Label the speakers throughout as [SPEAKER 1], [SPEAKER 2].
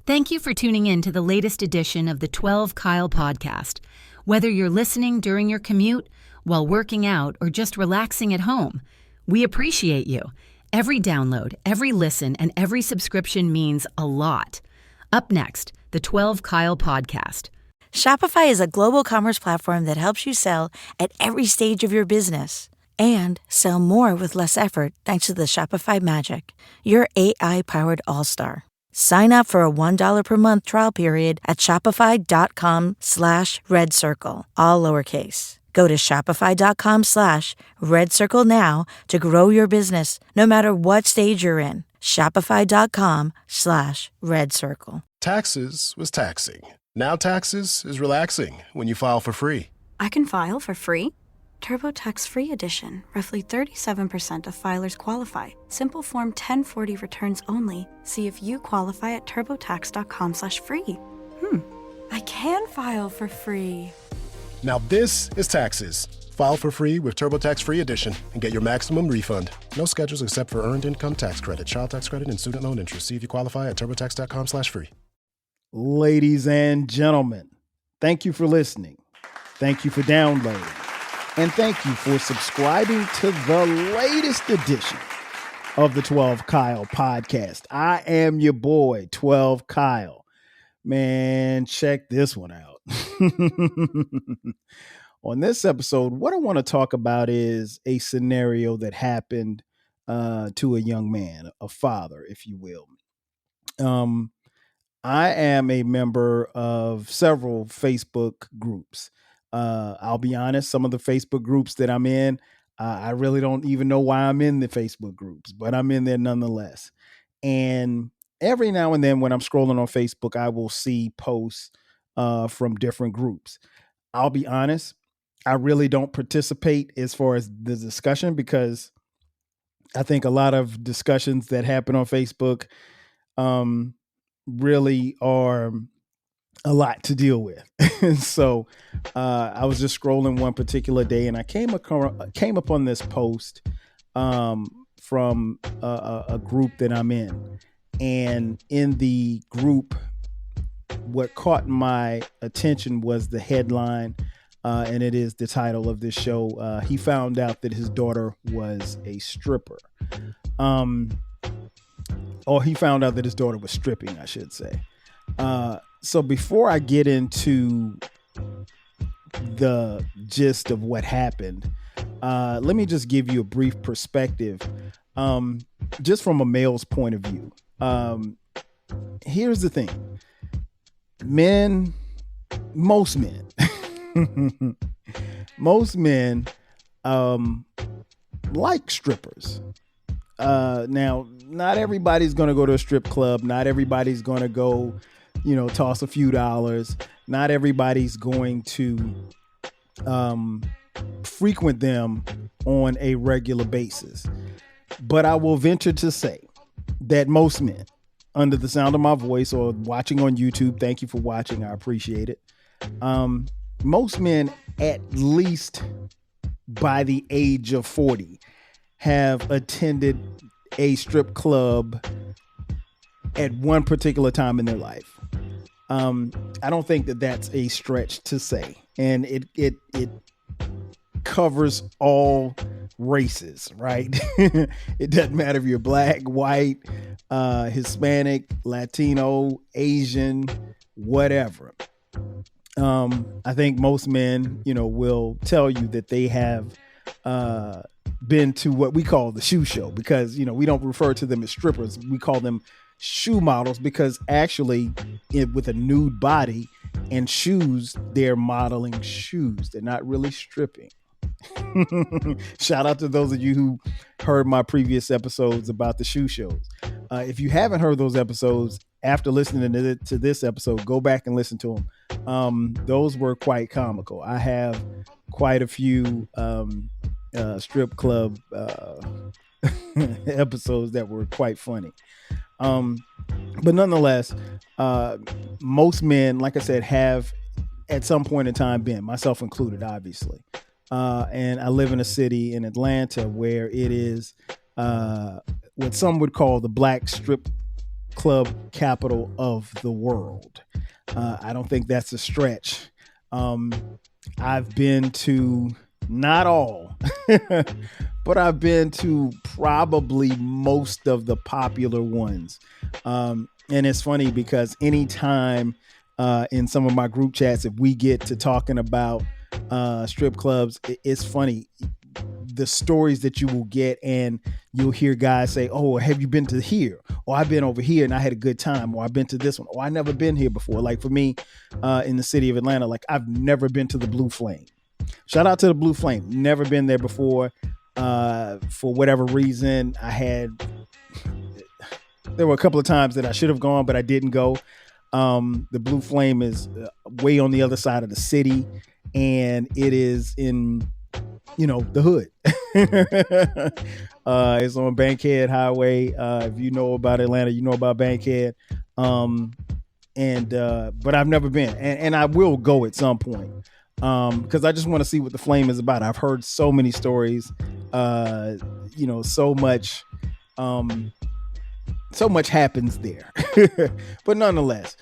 [SPEAKER 1] Thank you for tuning in to the latest edition of the 12 Kyle podcast. Whether you're listening during your commute, while working out, or just relaxing at home, we appreciate you. Every download, every listen, and every subscription means a lot. Up next, the 12 Kyle podcast.
[SPEAKER 2] Shopify is a global commerce platform that helps you sell at every stage of your business and sell more with less effort thanks to the Shopify Magic, your AI-powered all-star. Sign up for a $1 per month trial period at shopify.com/redcircle, all lowercase. Go to shopify.com/redcircle now to grow your business, no matter what stage you're in. Shopify.com/redcircle.
[SPEAKER 3] Taxes was taxing. Now taxes is relaxing when you file for free.
[SPEAKER 4] I can file for free? TurboTax Free Edition. Roughly 37% of filers qualify. Simple Form 1040 returns only. See if you qualify at turbotax.com/free. I can file for free.
[SPEAKER 3] Now this is taxes. File for free with TurboTax Free Edition and get your maximum refund. No schedules except for Earned Income Tax Credit, Child Tax Credit, and Student Loan Interest. See if you qualify at turbotax.com/free.
[SPEAKER 5] Ladies and gentlemen, thank you for listening. Thank you for downloading. And thank you for subscribing to the latest edition of the 12 Kyle podcast. I am your boy, 12 Kyle. Man, check this one out. On this episode, what I want to talk about is a scenario that happened to a young man, a father, if you will. I am a member of several Facebook groups. I'll be honest, some of the Facebook groups that I'm in, I really don't even know why I'm in the Facebook groups, but I'm in there nonetheless. And every now and then when I'm scrolling on Facebook, I will see posts from different groups. I'll be honest, I really don't participate as far as the discussion because I think a lot of discussions that happen on Facebook really are a lot to deal with. So I was just scrolling one particular day and I came upon this post from a group that I'm in. And in the group, what caught my attention was the headline, and it is the title of this show. He found out that his daughter was a stripper. Or he found out that his daughter was stripping, I should say. So before I get into the gist of what happened, let me just give you a brief perspective, just from a male's point of view. Here's the thing. Most men like strippers. Now, not everybody's going to go to a strip club. Not everybody's going to go, toss a few dollars. Not everybody's going to frequent them on a regular basis. But I will venture to say that most men, under the sound of my voice or watching on YouTube, thank you for watching, I appreciate it. Most men, at least by the age of 40, have attended a strip club at one particular time in their life. I don't think that that's a stretch to say, and it covers all races, right? It doesn't matter if you're black, white, Hispanic, Latino, Asian, whatever. I think most men, will tell you that they have been to what we call the shoe show, because we don't refer to them as strippers. We call them shoe models because actually with a nude body and shoes, they're modeling shoes. They're not really stripping. Shout out to those of you who heard my previous episodes about the shoe shows. If you haven't heard those episodes, after listening to this episode, go back and listen to them. Those were quite comical. I have quite a few strip club episodes that were quite funny. But nonetheless, most men, like I said, have at some point in time been, myself included, obviously. And I live in a city in Atlanta where it is what some would call the black strip club capital of the world. I don't think that's a stretch. I've been to not all, but I've been to probably most of the popular ones. And it's funny because anytime in some of my group chats, if we get to talking about strip clubs, it's funny. The stories that you will get, and you'll hear guys say, "Oh, have you been to here?" Or "I've been over here and I had a good time." Or "I've been to this one." Or "I never been here before." Like for me, in the city of Atlanta, like I've never been to the Blue Flame. Shout out to the Blue Flame. Never been there before. For whatever reason, there were a couple of times that I should have gone, but I didn't go. The Blue Flame is way on the other side of the city, and it is in the hood. It's on Bankhead Highway. If you know about Atlanta, you know about Bankhead. But I've never been, and I will go at some point because I just want to see what the Flame is about. I've heard so many stories, so much happens there. But nonetheless,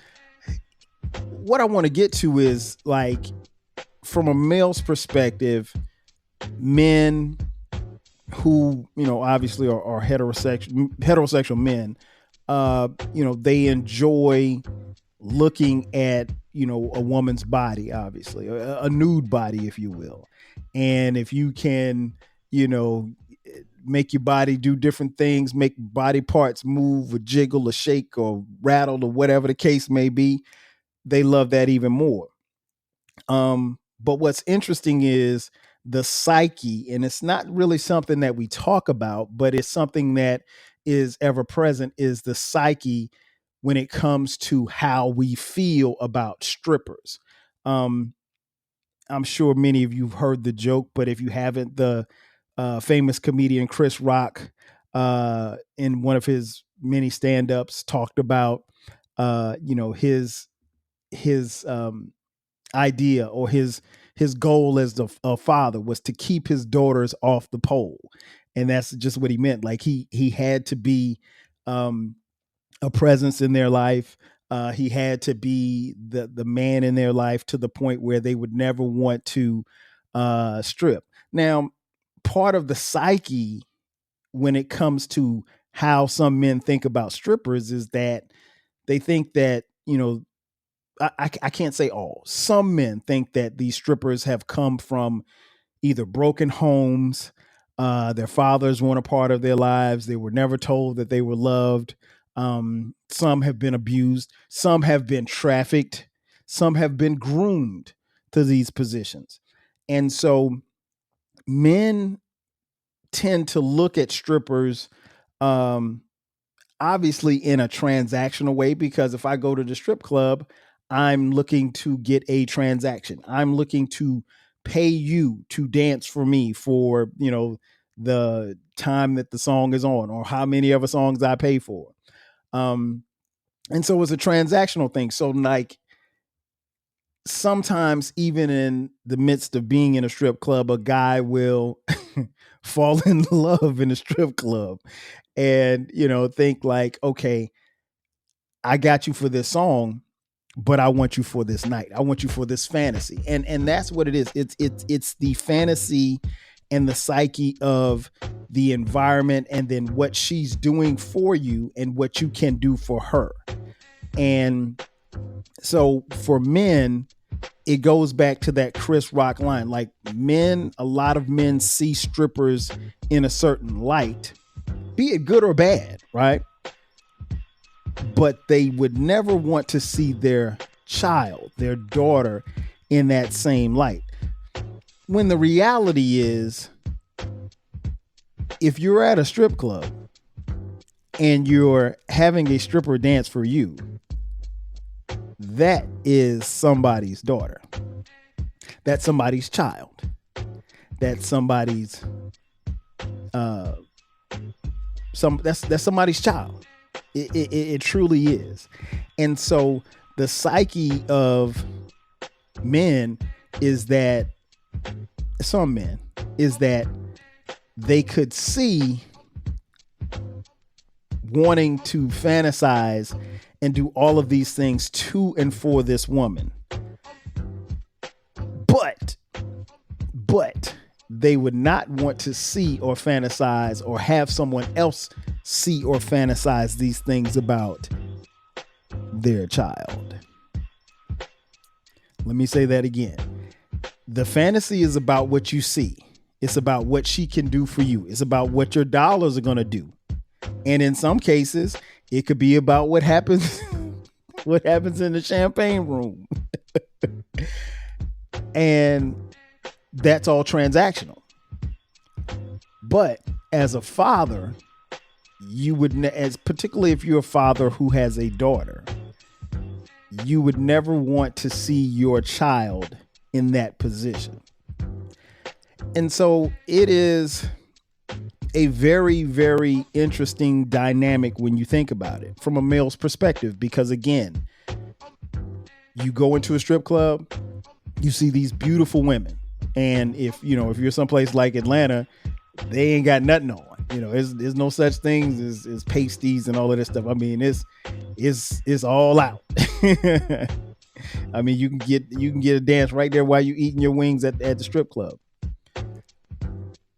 [SPEAKER 5] what I want to get to is, like, from a male's perspective, men who obviously are heterosexual men, they enjoy looking at a woman's body, obviously a nude body, if you will. And if you can make your body do different things, make body parts move or jiggle or shake or rattle or whatever the case may be, they love that even more. But what's interesting is the psyche, and it's not really something that we talk about, but it's something that is ever present, is the psyche when it comes to how we feel about strippers. I'm sure many of you have heard the joke, but if you haven't, the famous comedian Chris Rock, in one of his many stand-ups, talked about his idea, or his goal as a father, was to keep his daughters off the pole. And that's just what he meant. Like he had to be a presence in their life. He had to be the man in their life, to the point where they would never want to strip. Now, part of the psyche when it comes to how some men think about strippers is that they think that, I can't say all. Some men think that these strippers have come from either broken homes, their fathers weren't a part of their lives, they were never told that they were loved. Some have been abused, some have been trafficked, some have been groomed to these positions. And so men tend to look at strippers, obviously in a transactional way, because if I go to the strip club, I'm looking to get a transaction. I'm looking to pay you to dance for me for, the time that the song is on, or how many other songs I pay for. And so it's a transactional thing. So, like, sometimes even in the midst of being in a strip club, a guy will fall in love in a strip club and, think like, okay, I got you for this song, but I want you for this night. I want you for this fantasy. And that's what it is. It's the fantasy and the psyche of the environment, and then what she's doing for you and what you can do for her. And so for men, it goes back to that Chris Rock line. Like, a lot of men see strippers in a certain light, be it good or bad, right? But they would never want to see their child, their daughter, in that same light. When the reality is, if you're at a strip club and you're having a stripper dance for you, that is somebody's daughter. That's somebody's child. That's somebody's that's somebody's child. It truly is. And so the psyche of men is that, some men, is that they could see wanting to fantasize and do all of these things to and for this woman. But they would not want to see or fantasize or have someone else see or fantasize these things about their child. Let me say that again. The fantasy is about what you see. It's about what she can do for you. It's about what your dollars are going to do. And in some cases, it could be about what happens in the champagne room. And that's all transactional. But as a father, you would, particularly if you're a father who has a daughter, you would never want to see your child in that position. And so it is a very, very interesting dynamic when you think about it from a male's perspective, because again, you go into a strip club, you see these beautiful women. And if you're someplace like Atlanta, they ain't got nothing on. There's no such things as pasties and all of this stuff. I mean, it's all out. I mean, you can get a dance right there while you eating your wings at the strip club.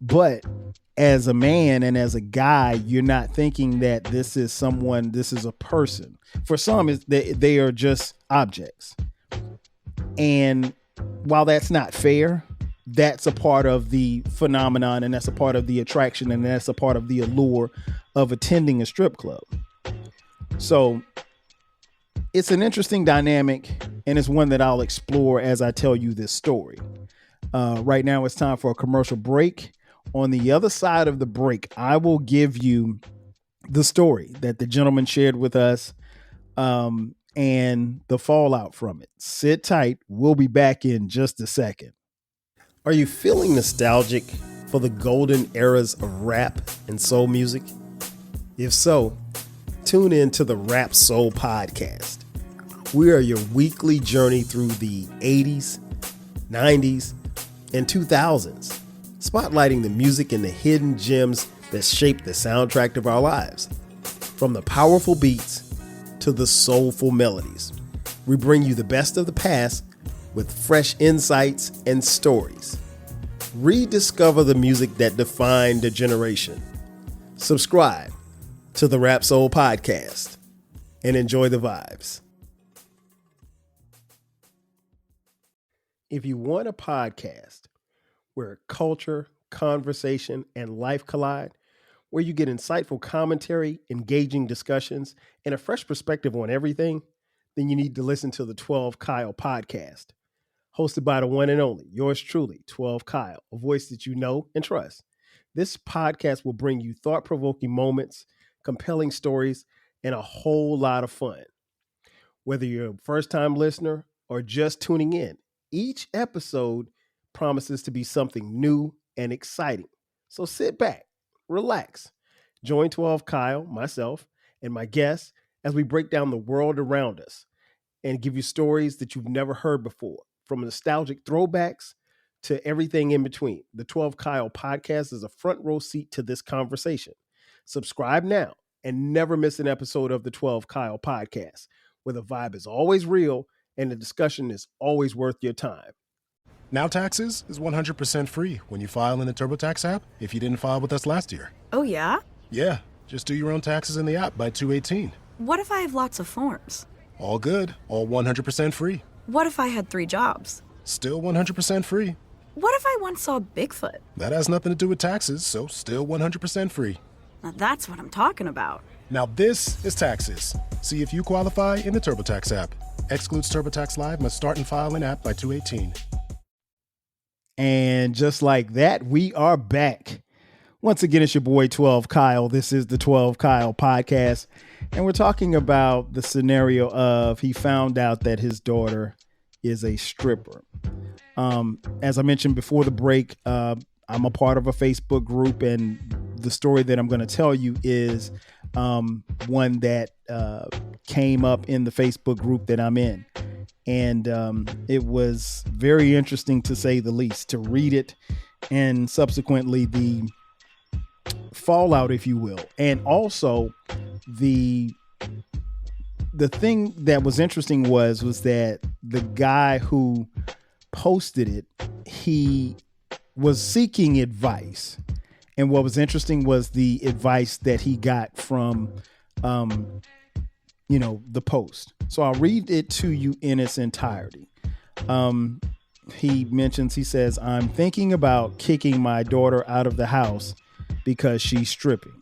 [SPEAKER 5] But as a man and as a guy, you're not thinking that this is a person. For some, they are just objects. And while that's not fair, that's a part of the phenomenon, and that's a part of the attraction, and that's a part of the allure of attending a strip club. So it's an interesting dynamic, and it's one that I'll explore as I tell you this story. Right now, it's time for a commercial break. On the other side of the break, I will give you the story that the gentleman shared with us, and the fallout from it. Sit tight. We'll be back in just a second.
[SPEAKER 6] Are you feeling nostalgic for the golden eras of rap and soul music? If so, tune in to the Rap Soul Podcast. We are your weekly journey through the 80s, 90s, and 2000s, spotlighting the music and the hidden gems that shaped the soundtrack of our lives. From the powerful beats to the soulful melodies, we bring you the best of the past with fresh insights and stories. Rediscover the music that defined a generation. Subscribe to the Rap Soul Podcast and enjoy the vibes. If you want a podcast where culture, conversation, and life collide, where you get insightful commentary, engaging discussions, and a fresh perspective on everything, then you need to listen to the 12 Kyle podcast. Hosted by the one and only, yours truly, 12 Kyle, a voice that you know and trust. This podcast will bring you thought-provoking moments, compelling stories, and a whole lot of fun. Whether you're a first-time listener or just tuning in, each episode promises to be something new and exciting. So sit back, relax, join 12 Kyle, myself, and my guests as we break down the world around us and give you stories that you've never heard before. From nostalgic throwbacks to everything in between, the 12 Kyle podcast is a front row seat to this conversation. Subscribe now and never miss an episode of the 12 Kyle podcast, where the vibe is always real and the discussion is always worth your time.
[SPEAKER 3] Now Taxes is 100% free when you file in the TurboTax app if you didn't file with us last year.
[SPEAKER 4] Oh, yeah?
[SPEAKER 3] Yeah, just do your own taxes in the app by 2/18.
[SPEAKER 4] What if I have lots of forms?
[SPEAKER 3] All good, all 100% free.
[SPEAKER 4] What if I had 3 jobs?
[SPEAKER 3] Still 100% free.
[SPEAKER 4] What if I once saw Bigfoot?
[SPEAKER 3] That has nothing to do with taxes, so still 100% free.
[SPEAKER 4] Now that's what I'm talking about.
[SPEAKER 3] Now this is Taxes. See if you qualify in the TurboTax app. Excludes TurboTax Live, must start and file in app by 2/18.
[SPEAKER 5] And just like that, we are back. Once again, it's your boy 12 Kyle. This is the 12 Kyle podcast. And we're talking about the scenario of he found out that his daughter is a stripper. As I mentioned before the break, I'm a part of a Facebook group, and the story that I'm going to tell you is one that came up in the Facebook group that I'm in. And it was very interesting, to say the least, to read it, and subsequently the fallout, if you will, and also the thing that was interesting was that the guy who posted it, he was seeking advice. And what was interesting was the advice that he got from, the post. So I'll read it to you in its entirety. He says, I'm thinking about kicking my daughter out of the house because she's stripping.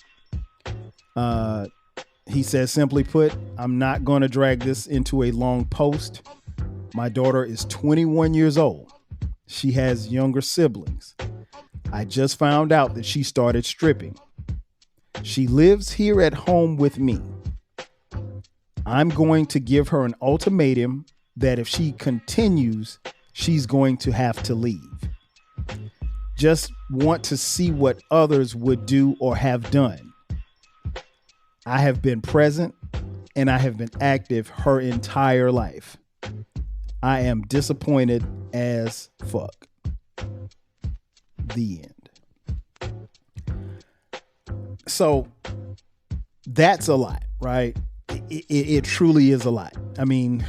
[SPEAKER 5] He says, simply put, I'm not going to drag this into a long post. My daughter is 21 years old. She has younger siblings. I just found out that she started stripping. She lives here at home with me. I'm going to give her an ultimatum that if she continues, she's going to have to leave. Just want to see what others would do or have done. I have been present and I have been active her entire life. I am disappointed as fuck. The end. So that's a lot, right? It truly is a lot. I mean,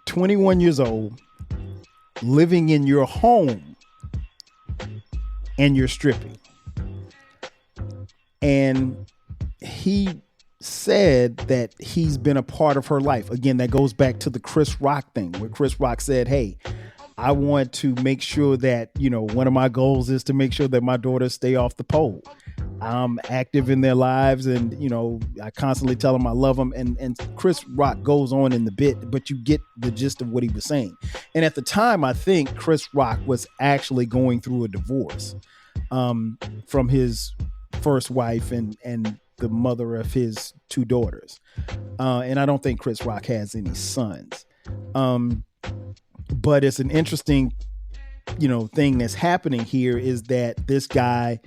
[SPEAKER 5] 21 years old, living in your home, and you're stripping. And he said that he's been a part of her life. Again, that goes back to the Chris Rock thing, where Chris Rock said, hey, I want to make sure that, one of my goals is to make sure that my daughters stay off the pole. I'm active in their lives and, I constantly tell them I love them. And Chris Rock goes on in the bit, but you get the gist of what he was saying. And at the time, I think Chris Rock was actually going through a divorce from his first wife and the mother of his two daughters. And I don't think Chris Rock has any sons. But it's an interesting, thing that's happening here is that this guy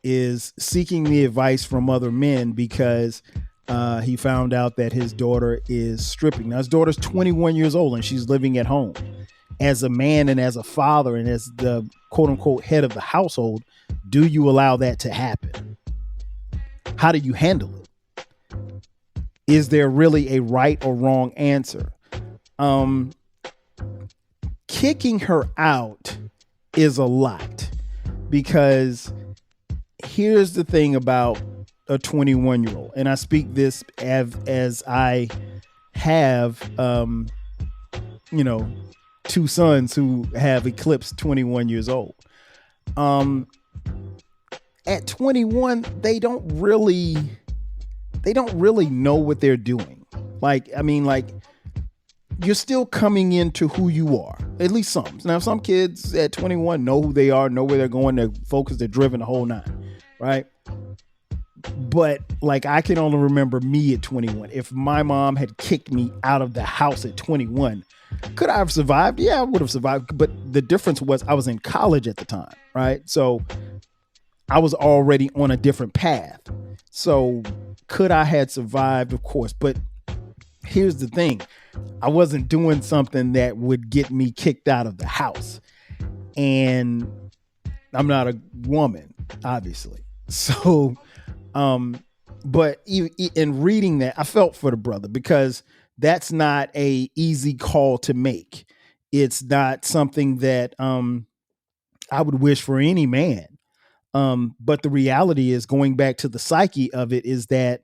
[SPEAKER 5] is seeking the advice from other men because he found out that his daughter is stripping. Now, his daughter's 21 years old and she's living at home. As a man and as a father and as the quote unquote head of the household, do you allow that to happen? How do you handle it? Is there really a right or wrong answer? Kicking her out is a lot because here's the thing about a 21-year-old, and I speak this as I have, two sons who have eclipsed 21 years old. At 21, they don't really know what they're doing. You're still coming into who you are, at least some. Now, some kids at 21 know who they are, know where they're going, they're focused, they're driven, the whole nine, right? But I can only remember me at 21. If my mom had kicked me out of the house at 21, could I have survived? Yeah, I would have survived. But the difference was I was in college at the time, right? So I was already on a different path. So could I have survived? Of course. But here's the thing. I wasn't doing something that would get me kicked out of the house. And I'm not a woman, obviously. So, but in reading that, I felt for the brother because that's not a easy call to make. It's not something that I would wish for any man. But the reality is, going back to the psyche of it, is that,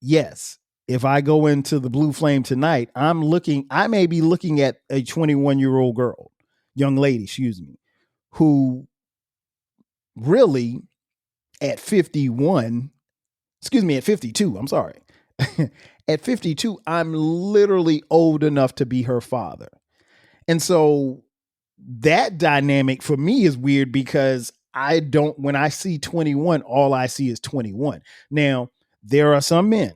[SPEAKER 5] yes, if I go into the Blue Flame tonight, I may be looking at a 21-year-old young lady, who really at 52, I'm sorry. At 52, I'm literally old enough to be her father. And so that dynamic for me is weird because when I see 21, all I see is 21. Now, there are some men,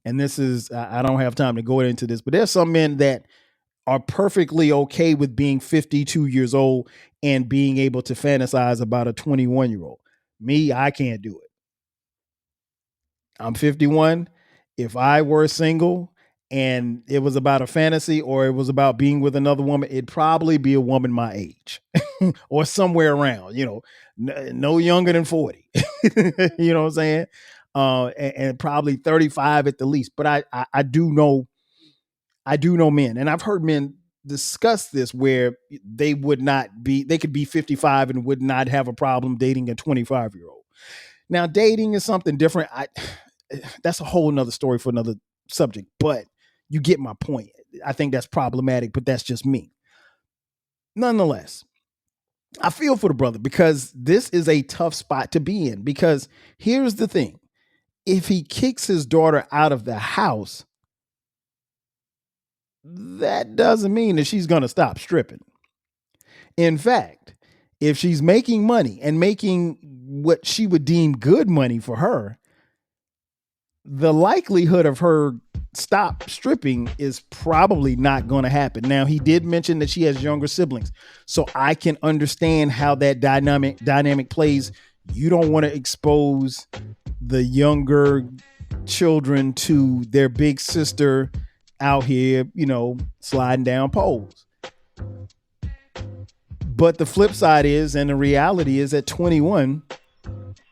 [SPEAKER 5] and this is, I don't have time to go into this, but there's some men that are perfectly okay with being 52 years old and being able to fantasize about a 21-year-old. Me, I can't do it. I'm 51. If I were single and it was about a fantasy or it was about being with another woman, it'd probably be a woman my age or somewhere around, no younger than 40, you know what I'm saying? And probably 35 at the least. But I do know men, and I've heard men discuss this where they could be 55 and would not have a problem dating a 25-year-old. Now, dating is something different. That's a whole nother story for another subject, but you get my point. I think that's problematic, but that's just me. Nonetheless, I feel for the brother because this is a tough spot to be in, because here's the thing. If he kicks his daughter out of the house, that doesn't mean that she's going to stop stripping. In fact, if she's making money and making what she would deem good money for her, the likelihood of her stop stripping is probably not going to happen. Now, he did mention that she has younger siblings, so I can understand how that dynamic plays. You don't want to expose the younger children to their big sister out here, sliding down poles. But the flip side is, and the reality is, at 21,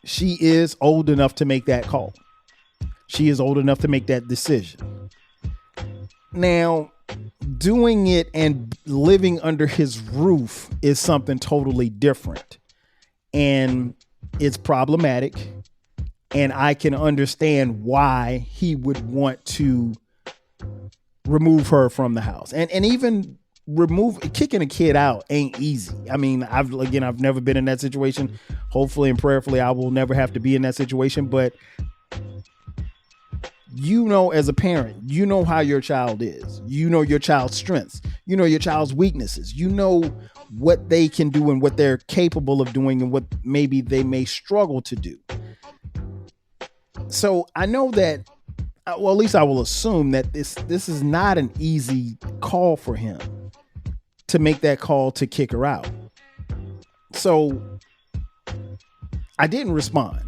[SPEAKER 5] she is old enough to make that call. She is old enough to make that decision. Now, doing it and living under his roof is something totally different. And it's problematic. And I can understand why he would want to remove her from the house. And even kicking a kid out ain't easy. I mean, I've never been in that situation. Hopefully and prayerfully, I will never have to be in that situation. But as a parent, how your child is. Your child's strengths. Your child's weaknesses. What they can do and what they're capable of doing and what maybe they may struggle to do. So I know that, well, at least I will assume that this is not an easy call for him to make that call to kick her out. So I didn't respond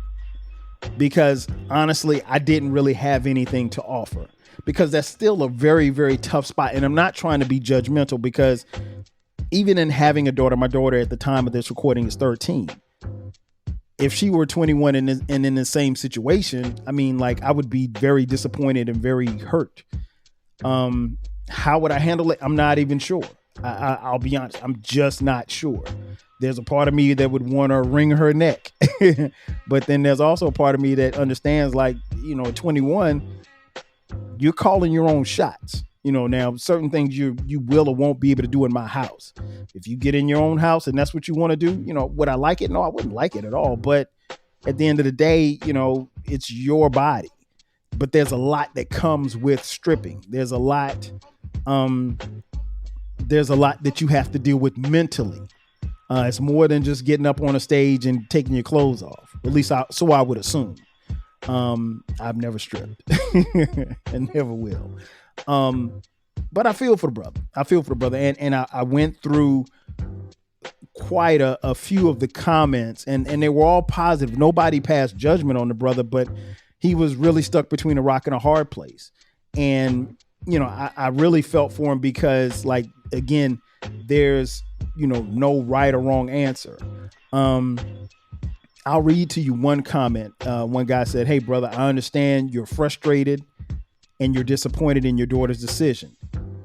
[SPEAKER 5] because honestly, I didn't really have anything to offer, because that's still a very, very tough spot. And I'm not trying to be judgmental, because even in having a daughter, my daughter at the time of this recording is 13. If she were 21 and in the same situation, I mean, I would be very disappointed and very hurt. How would I handle it? I'm not even sure. I'll be honest. I'm just not sure. There's a part of me that would want to wring her neck. But then there's also a part of me that understands, at 21, you're calling your own shots. Now certain things you will or won't be able to do in my house. If you get in your own house and that's what you want to do, would I like it? No, I wouldn't like it at all. But at the end of the day, it's your body. But there's a lot that comes with stripping. There's a lot that you have to deal with mentally. It's more than just getting up on a stage and taking your clothes off. At least so I would assume. I've never stripped and never will. But I feel for the brother. And I went through quite a few of the comments, and they were all positive. Nobody passed judgment on the brother, but he was really stuck between a rock and a hard place. And, I really felt for him because, again, there's, no right or wrong answer. I'll read to you one comment. One guy said, "Hey, brother, I understand you're frustrated and you're disappointed in your daughter's decision,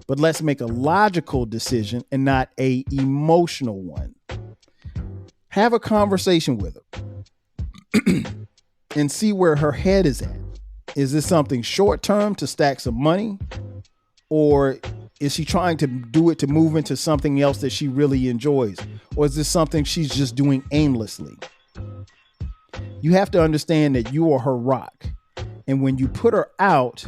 [SPEAKER 5] but let's make a logical decision and not a emotional one. Have a conversation with her and see where her head is at. Is this something short term to stack some money, or is she trying to do it to move into something else that she really enjoys? Or is this something she's just doing aimlessly? You have to understand that you are her rock. And when you put her out,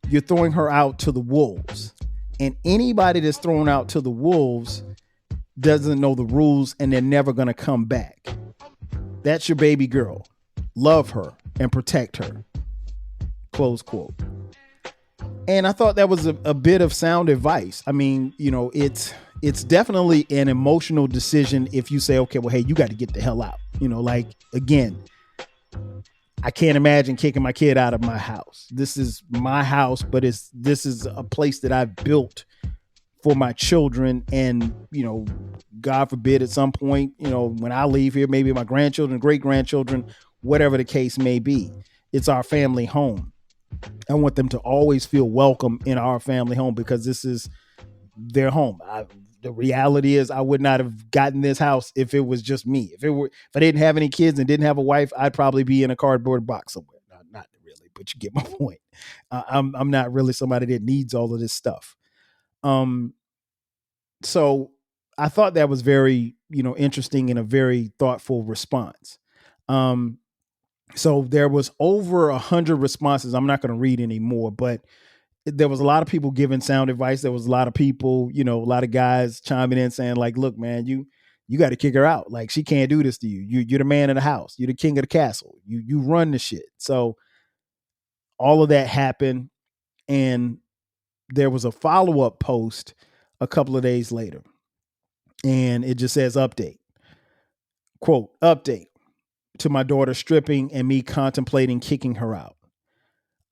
[SPEAKER 5] you're throwing her out to the wolves. And anybody that's thrown out to the wolves doesn't know the rules, and they're never going to come back. That's your baby girl. Love her and protect her." Close quote. And I thought that was a bit of sound advice. I mean, it's definitely an emotional decision if you say, okay, well, hey, you got to get the hell out. Again, I can't imagine kicking my kid out of my house. This is my house, but this is a place that I've built for my children. And, God forbid at some point, when I leave here, maybe my grandchildren, great grandchildren, whatever the case may be, it's our family home. I want them to always feel welcome in our family home because this is their home. The reality is I would not have gotten this house if it was just me. If I didn't have any kids and didn't have a wife, I'd probably be in a cardboard box somewhere. Not really, but you get my point. I'm not really somebody that needs all of this stuff. So I thought that was very, interesting and a very thoughtful response. So there was over 100 responses. I'm not going to read any more, but there was a lot of people giving sound advice. There was a lot of people, a lot of guys chiming in saying like, look, man, you got to kick her out. Like, she can't do this to you. You're the man of the house. You're the king of the castle. You run the shit. So all of that happened. And there was a follow-up post a couple of days later. And it just says update. Quote, update to my daughter stripping and me contemplating kicking her out.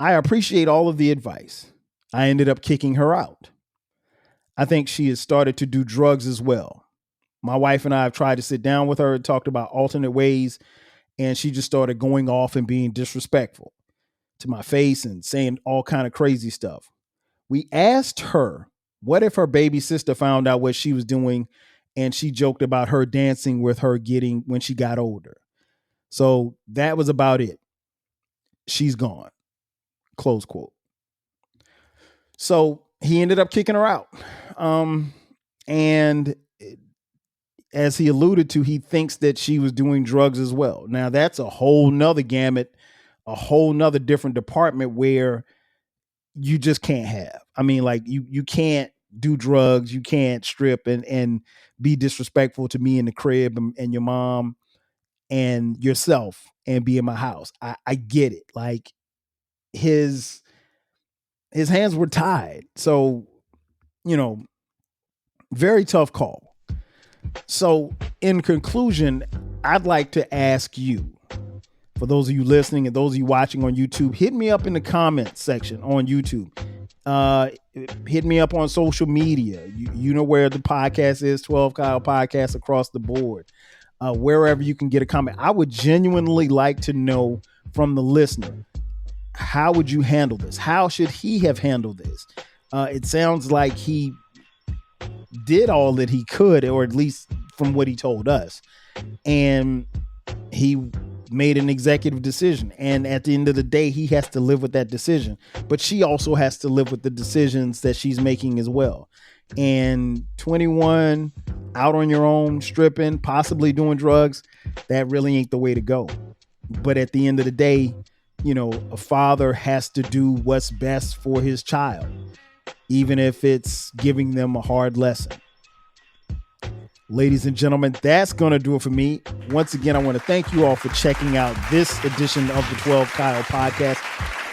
[SPEAKER 5] I appreciate all of the advice. I ended up kicking her out. I think she has started to do drugs as well. My wife and I have tried to sit down with her and talked about alternate ways, and she just started going off and being disrespectful to my face and saying all kind of crazy stuff. We asked her, what if her baby sister found out what she was doing, and she joked about her dancing with her when she got older. So that was about it. She's gone. Close quote. So he ended up kicking her out. And as he alluded to, he thinks that she was doing drugs as well. Now that's a whole nother gamut, a whole nother different department where you just can't have. I mean, like you can't do drugs, you can't strip and be disrespectful to me in the crib and your mom and yourself and be in my house. I get it. Like his hands were tied. So, very tough call. So in conclusion, I'd like to ask you, for those of you listening and those of you watching on YouTube, hit me up in the comments section on YouTube. Hit me up on social media. You know where the podcast is, 12 Kyle Podcast across the board. Wherever you can get a comment. I would genuinely like to know from the listener, how would you handle this? How should he have handled this? It sounds like he did all that he could, or at least from what he told us. And he made an executive decision. And at the end of the day, he has to live with that decision. But she also has to live with the decisions that she's making as well. And 21, out on your own, stripping, possibly doing drugs, that really ain't the way to go. But at the end of the day, a father has to do what's best for his child, even if it's giving them a hard lesson. Ladies and gentlemen, that's going to do it for me. Once again, I want to thank you all for checking out this edition of the 12 Kyle Podcast.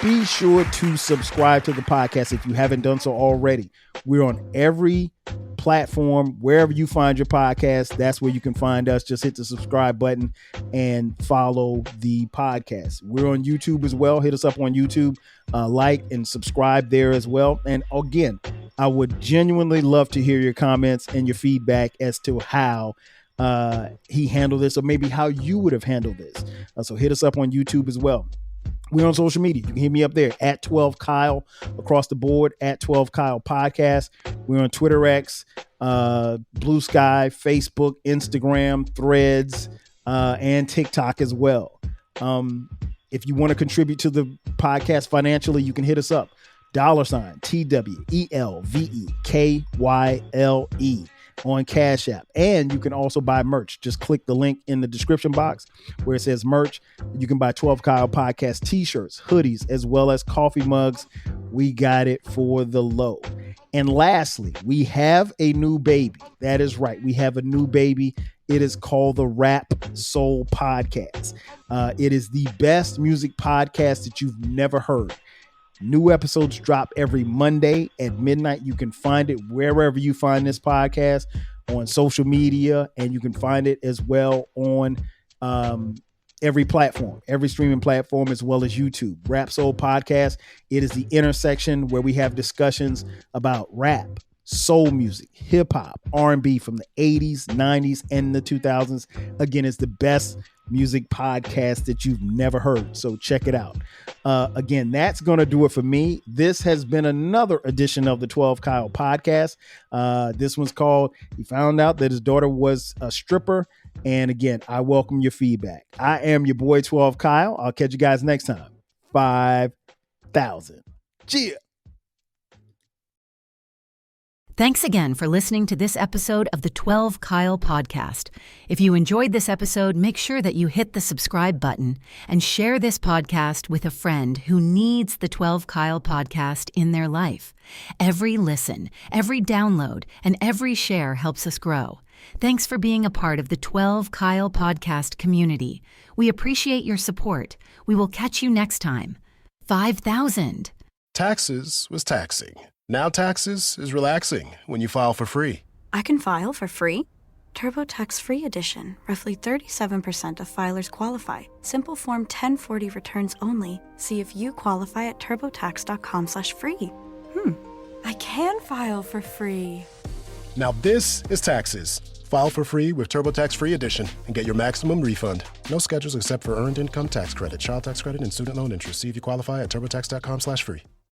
[SPEAKER 5] Be sure to subscribe to the podcast if you haven't done so already. We're on every platform, wherever you find your podcast, that's where you can find us. Just hit the subscribe button and follow the podcast. We're on YouTube as well. Hit us up on YouTube, like and subscribe there as well. And again, I would genuinely love to hear your comments and your feedback as to how he handled this, or maybe how you would have handled this. So hit us up on YouTube as well. We're on social media. You can hit me up there at 12 Kyle across the board, at 12 Kyle Podcast. We're on Twitter X, Blue Sky, Facebook, Instagram, Threads, and TikTok as well. If you want to contribute to the podcast financially, you can hit us up. $TWELVEKYLE on Cash App. And you can also buy merch. Just click the link in the description box where it says merch. You can buy 12 Kyle Podcast t-shirts, hoodies, as well as coffee mugs. We got it for the low. And lastly, we have a new baby. That is right. We have a new baby. It is called the Rap Soul Podcast. It is the best music podcast that you've never heard. New episodes drop every Monday at midnight. You can find it wherever you find this podcast, on social media, and you can find it as well on every platform, every streaming platform, as well as YouTube. Rap Soul Podcast. It is the intersection where we have discussions about rap, soul music, hip hop, R&B from the 80s, 90s, and the 2000s. Again, it's the best music podcast that you've never heard. So check it out. Again, that's going to do it for me. This has been another edition of the 12 Kyle podcast. This one's called, he found out that his daughter was a stripper. And again, I welcome your feedback. I am your boy 12 Kyle. I'll catch you guys next time. 5,000. Cheers.
[SPEAKER 1] Thanks again for listening to this episode of the 12 Kyle podcast. If you enjoyed this episode, make sure that you hit the subscribe button and share this podcast with a friend who needs the 12 Kyle podcast in their life. Every listen, every download, and every share helps us grow. Thanks for being a part of the 12 Kyle podcast community. We appreciate your support. We will catch you next time. 5,000.
[SPEAKER 3] Taxes was taxing. Now taxes is relaxing when you file for free.
[SPEAKER 4] I can file for free? TurboTax Free Edition. Roughly 37% of filers qualify. Simple Form 1040 returns only. See if you qualify at turbotax.com/free. I can file for free.
[SPEAKER 3] Now this is taxes. File for free with TurboTax Free Edition and get your maximum refund. No schedules except for earned income tax credit, child tax credit, and student loan interest. See if you qualify at turbotax.com/free.